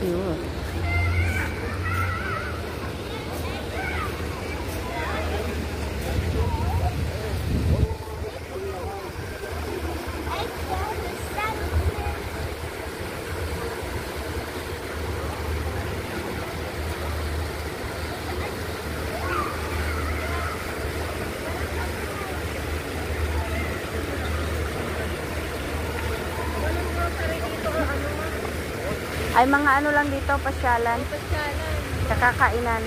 Cute. Ay, mga ano lang dito, pasyalan. Kakakainan.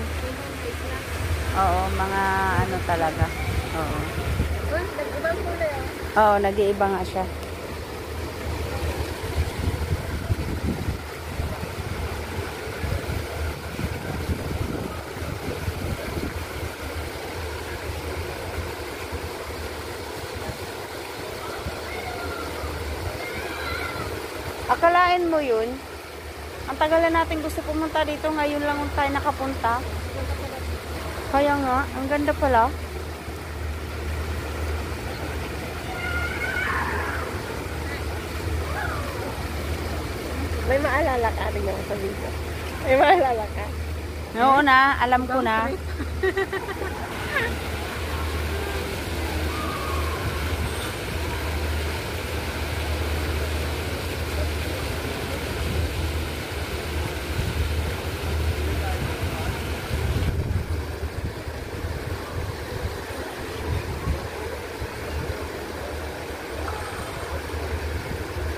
Oo, mga ano talaga. Oo. Nag-ibang kulay ah. Oo, nag-iiba nga siya. Akalain mo yun? Ang tagal na natin gusto pumunta dito. Ngayon lang tayo nakapunta. Kaya nga, ang ganda pala. May maalala ka rin yung sabihin ko. May maalala ka? Oo na, alam ko na.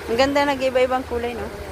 Ang ganda, nag-iba-ibang kulay, no?